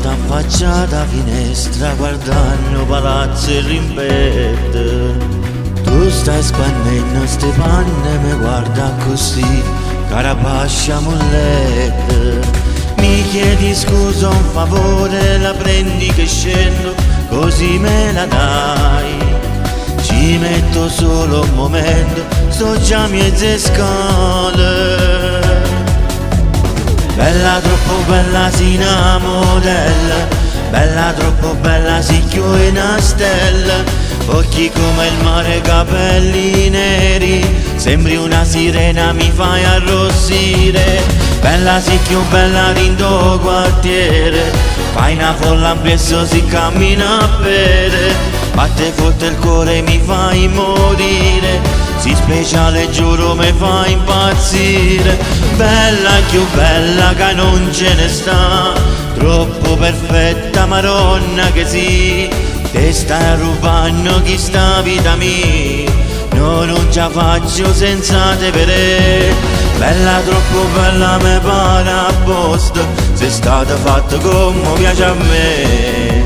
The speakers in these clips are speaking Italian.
volta affacciata finestra guardando palazzo e rimpette. Tu stai spannendo ste panne, mi guarda così, carapascia mollette. Mi chiedi scusa un favore, la prendi che scendo, così me la dai. Ci metto solo un momento, sto già a mezze scale. Bella troppo bella si una modella, bella troppo bella si chiude una stella. Occhi come il mare, capelli neri, sembri una sirena, mi fai arrossire. Bella si più bella rindo quartiere, fai una folla ampresso si cammina a pere. Batte forte il cuore, mi fai morire, si speciale giuro mi fai impazzire. Bella più bella che non ce ne sta, troppo perfetta maronna che sì. Te stai rubando chi sta vita mia, no non ce la faccio senza te vedere. Bella troppo bella me pare a posto, sei stata fatta come piace a me.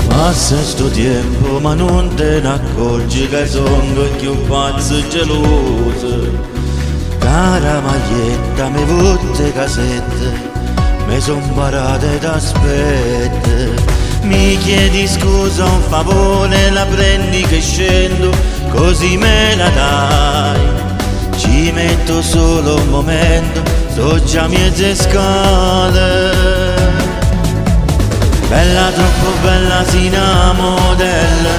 Passa sto tempo ma non te ne accorgi che sono più pazzo e geloso. Cara maglietta, me vuote casette, me son parate d'aspetta. Mi chiedi scusa un favore, la prendi che scendo, così me la dai. Ci metto solo un momento, sto già a mezze scale. Bella troppo bella si una modella,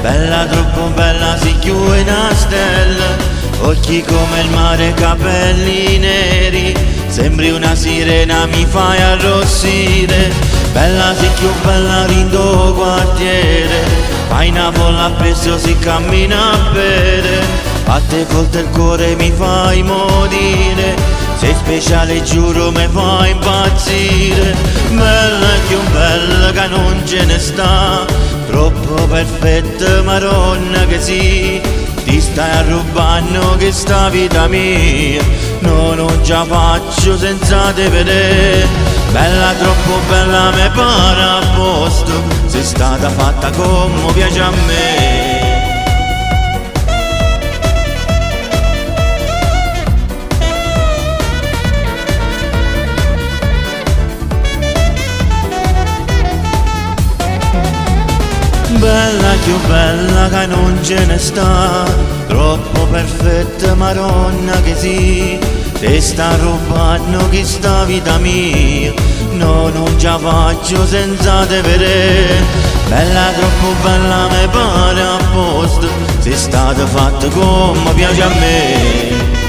bella troppo bella si chiude una stella. Occhi come il mare, capelli neri, sembri una sirena, mi fai arrossire. Bella si più bella rindo quartiere, fai una folla appresso si cammina a pere. Batte forte il cuore, mi fai morire, sei speciale giuro mi fai impazzire. Bella più bella che non ce ne sta, troppo perfetta maronna che sì. Ti stai rubando che sta vita mia, no non ce la faccio senza te vedere. Bella troppo bella me pare a posto, sei stata fatta come piace a me. Bella più bella che non ce ne sta, troppo perfetta maronna che sì. Te sta rubando chi sta vita mia, no non ce la faccio senza te vedere. Bella troppo bella me pare a posto, sei stata fatta come piace a me.